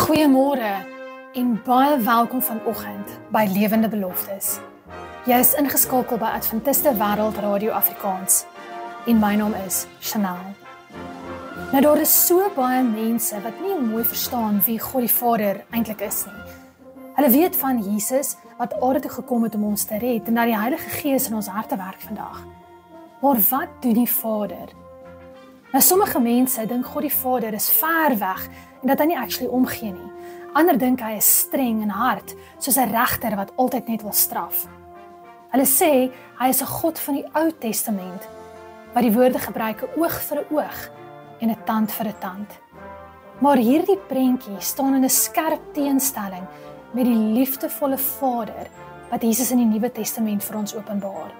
Goeiemôre en baie welkom vanoggend by Lewende Beloftes. Jy is ingeskakel by Adventiste Wêreld Radio Afrikaans en my naam is Chanel. Nou daar is so baie mense wat nie mooi verstaan wie God die Vader eintlik is nie. Hulle weet van Jesus wat aarde toe gekom het om ons te red en dat die Heilige Gees in ons harte werk vandag. Maar wat doen die Vader? Nou sommige mense dink God die Vader is ver weg en dat hy nie actually omgee nie. Ander dink hy is streng en hard, soos 'n regter wat altyd net wil straf. Hulle sê hy is 'n God van die Ou Testament, wat die woorde gebruik 'n oog vir 'n oog en 'n tand vir 'n tand. Maar hierdie prentjie staan in 'n skerp teenstelling met die liefdevolle Vader wat Jesus in die Nuwe Testament vir ons openbaar.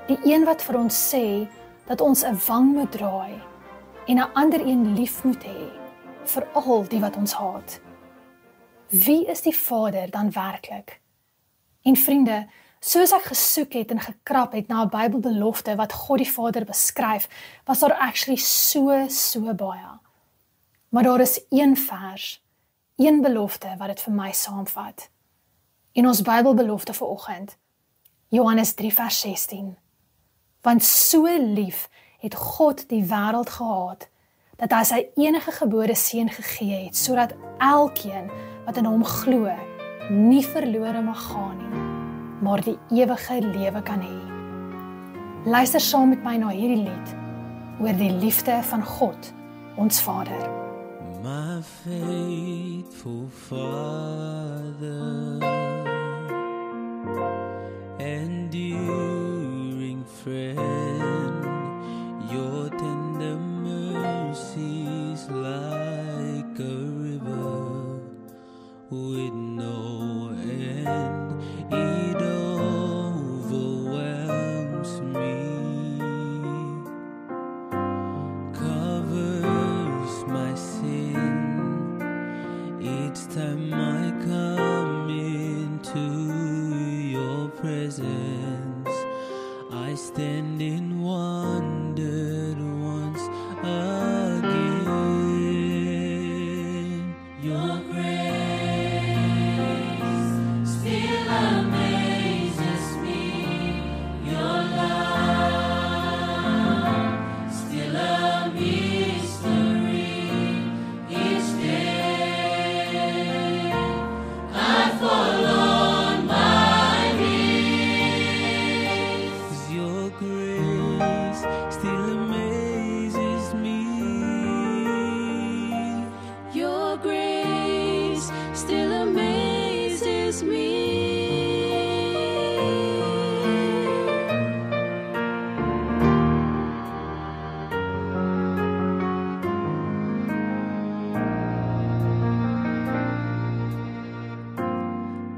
Die een wat vir ons sê dat ons 'n wang moet draai en 'n ander een lief moet hê, vir al die wat ons haat. Wie is die Vader dan werklik? En vriende, soos ek gesoek het en gekrap het na 'n Bybelbelofte wat God die Vader beskryf, was daar actually so baie. Maar daar is een vers, een belofte wat dit vir my saamvat. En ons Bybelbelofte vir oggend, Johannes 3 vers 16. Want so lief het God die wêreld gehaat, dat hy sy enige gebore seun gegee het, sodat elkeen wat in hom glo, nie verlore mag gaan nie, maar die ewige lewe kan hê. Luister saam met my na hierdie lied oor die liefde van God, ons Vader. My faithful Father, enduring friend, your tender mercies like a river with no end, it overwhelms me, covers my sin, each time I come into your presence, I stand in wonder once again. Your grace still amazes me, your love still a mystery. Each day I fall on my knees. Your grace still amazes me. Your grace still amazes me.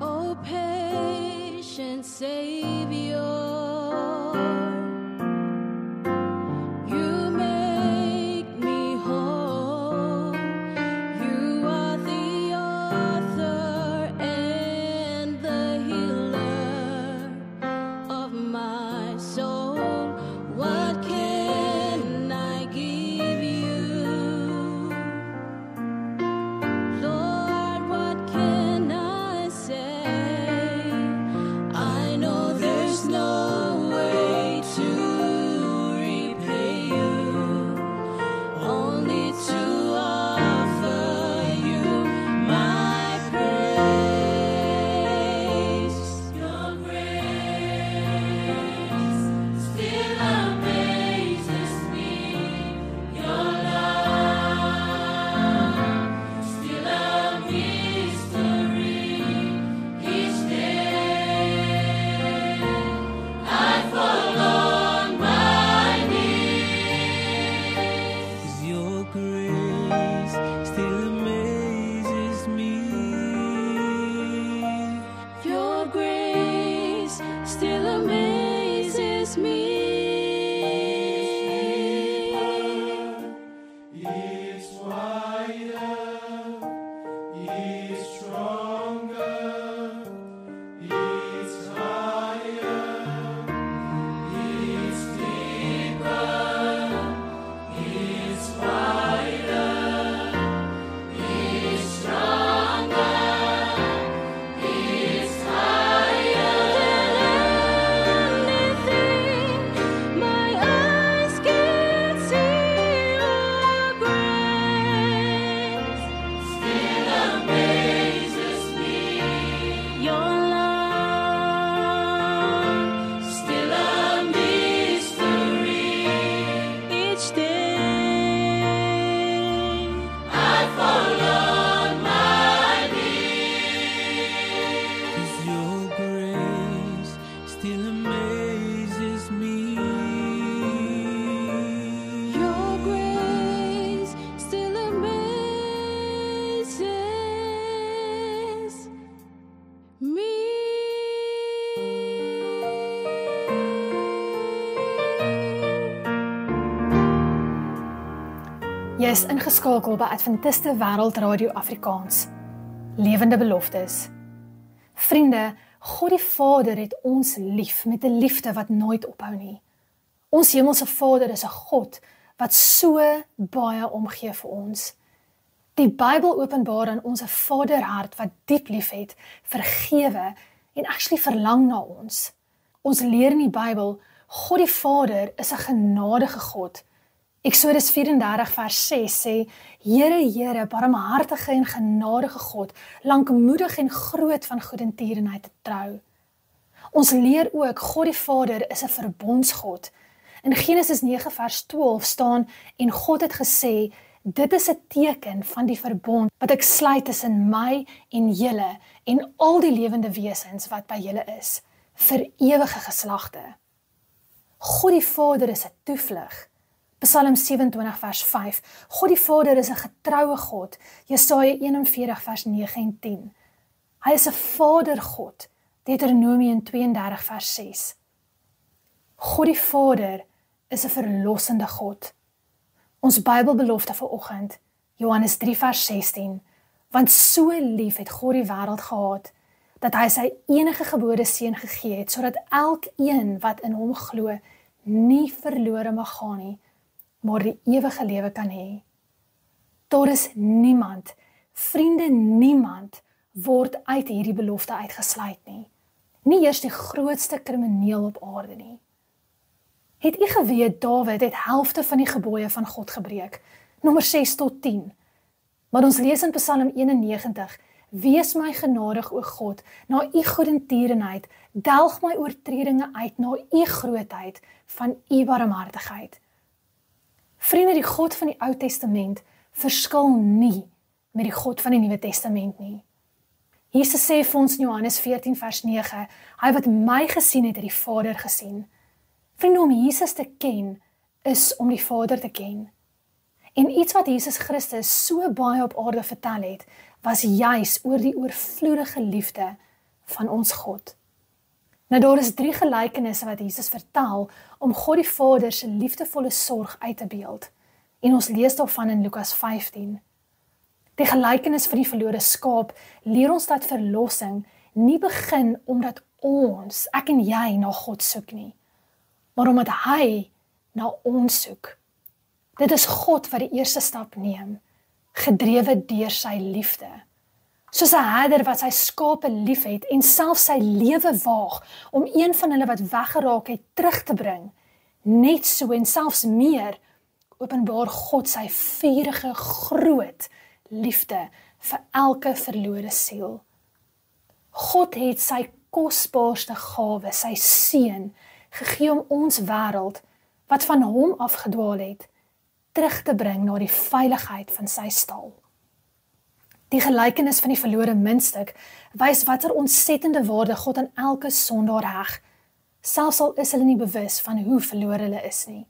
Oh, patient Savior, you make me whole. You are the author and the healer of my soul. What can I give you? Lord, what can I say? I know there's no way to repay you, only to offer you my praise. Your grace still amazes me, your love still a mystery. Each day I fall on my knees. Your grace still amazes me. Your grace still amazes me. It's wider, it's stronger, it's higher. Jy is ingeskakel by Adventiste Wêreld Radio Afrikaans. Lewende beloftes. Vriende, God die Vader het ons lief met 'n liefde wat nooit ophou nie. Ons hemelse Vader is 'n God wat so baie omgee vir ons. Die Bybel openbaar aan ons 'n Vaderhart wat diep liefhet, vergewe en actually verlang na ons. Ons leer in die Bybel, God die Vader is 'n genadige God. Eksodus 34 vers 6 sê, Here, Here, barmhartige en genadige God, lankmoedig en groot van goedertierenheid te trou. Ons leer ook, God die Vader is 'n verbondsgod. In Genesis 9 vers 12 staan, en God het gesê, dit is 'n teken van die verbond wat ek sluit tussen my en julle en al die lewende wesens wat by julle is, vir ewige geslagte. God die Vader is 'n toevlug. Psalm 27 vers 5. God die Vader is 'n getroue God. Jesaja 41 vers 9 en 10. Hy is 'n Vadergod. Deuteronomium 32 vers 6. God die Vader is 'n verlossende God. Ons Bybelbelofte vir oggend, Johannes 3 vers 16. Want so lief het God die wêreld gehad, dat hy sy enige gebore seun gegee het, sodat elkeen wat in hom glo, nie verlore mag gaan nie, maar die ewige lewe kan hê. Daar is niemand, vriende, niemand word uit hierdie belofte uitgesluit nie. Nie eers die grootste krimineel op aarde nie. Het u geweet, Dawid het helfte van die gebooie van God gebreek, nommer 6 tot 10. Maar ons lees in Psalm 91, wees my genadig, o God, na u goedertierenheid, delg my oortredinge uit na u grootheid van u barmhartigheid. Vriende, die God van die Ou Testament verskil nie met die God van die Nuwe Testament nie. Jesus sê vir ons in Johannes 14 vers 9, hy wat my gesien het, het die Vader gesien. Vriende, om Jesus te ken, is om die Vader te ken. En iets wat Jesus Christus so baie op aarde vertel het, was juis oor die oorvloedige liefde van ons God. Nou daar is 3 gelykenisse wat Jesus vertel om God die Vader se liefdevolle sorg uit te beeld. En ons lees daarvan in Lukas 15. Die gelykenis van die verlore skaap leer ons dat verlossing nie begin omdat ons, ek en jy, na God soek nie, maar omdat hy na ons soek. Dit is God wat die eerste stap neem, gedrewe deur sy liefde. Soos 'n herder wat sy skape liefhet en self sy lewe waag om een van hulle wat weggeraak het terug te bring, net so en selfs meer openbaar God sy vurige groot liefde vir elke verlore siel. God het sy kosbaarste gawe, sy seun, gegee om ons wêreld wat van hom afgedwaal het, terug te bring na die veiligheid van sy stal. Die gelykenis van die verlore muntstuk wys watter ontsettende waarde God aan elke sondaar heg, selfs al is hulle nie bewus van hoe verlore hulle is nie.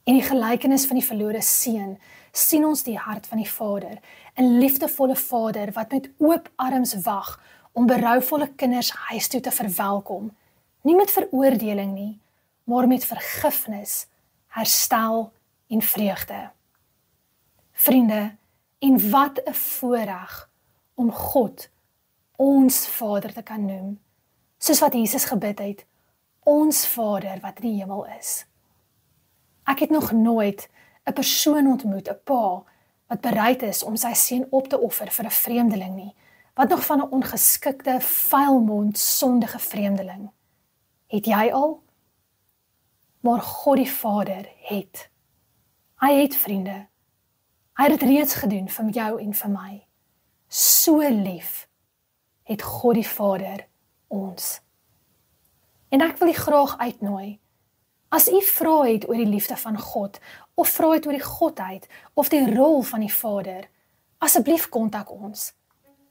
En die gelykenis van die verlore seun sien ons die hart van die Vader, 'n liefdevolle Vader wat met oop arms wag om berouvolle kinders huis toe te verwelkom, nie met veroordeling nie, maar met vergifnis, herstel en vreugde. Vriende, en wat 'n voorreg om God ons Vader te kan noem, soos wat Jesus gebid het, ons Vader wat in die hemel is. Ek het nog nooit 'n persoon ontmoet, 'n pa, wat bereid is om sy seun op te offer vir 'n vreemdeling nie, wat nog van 'n ongeskikte, vuilmond, sondige vreemdeling. Het jy al? Maar God die Vader het. Hy het, vriende. Hy het dit reeds gedoen vir jou en vir my. So lief het God die Vader ons. En ek wil u graag uitnooi, as u vrae het oor die liefde van God, of vrae het oor die Godheid, of die rol van die Vader, asseblief kontak ons,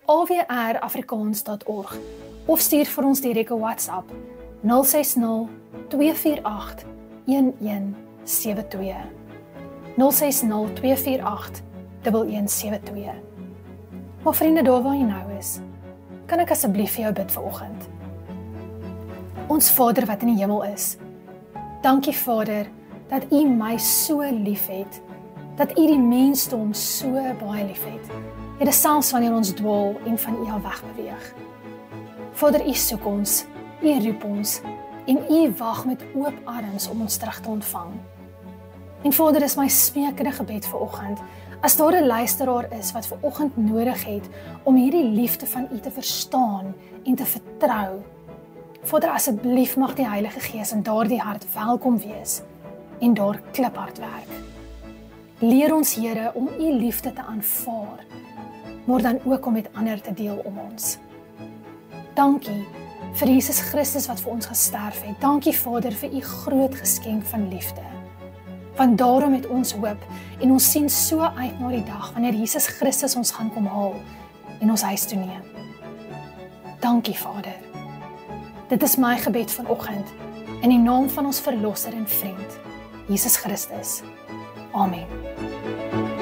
awrafrikaans.org, of stuur vir ons direk 'n WhatsApp, 060 248 1172. 060 248 1172. Maar vriende, daar waar jy nou is, kan ek asseblief vir jou bid vanoggend. Ons Vader wat in die hemel is, dankie Vader, dat U my so lief het, dat U die mensdom so baie liefhet. Here, selfs wanneer ons dwaal en van U af wegbeweeg. Vader, U soek ons, U roep ons en U wag met oop arms om ons terug te ontvang. En Vader, is my smeekende gebed vanoggend, as daar 'n luisteraar is wat vanoggend nodig het om hierdie liefde van U te verstaan en te vertrou. Vader, asseblief mag die Heilige Gees in daardie hart welkom wees en daar kliphard werk. Leer ons, Here, om U liefde te aanvaar, maar dan ook om met ander te deel om ons. Dankie vir Jesus Christus wat vir ons gesterf het. Dankie, Vader, vir U groot geskenk van liefde. Want daarom het ons hoop en ons sien so uit na die dag wanneer Jesus Christus ons gaan kom haal en ons huis toe neem. Dankie, Vader. Dit is my gebed vanoggend in die naam van ons Verlosser en Vriend, Jesus Christus. Amen.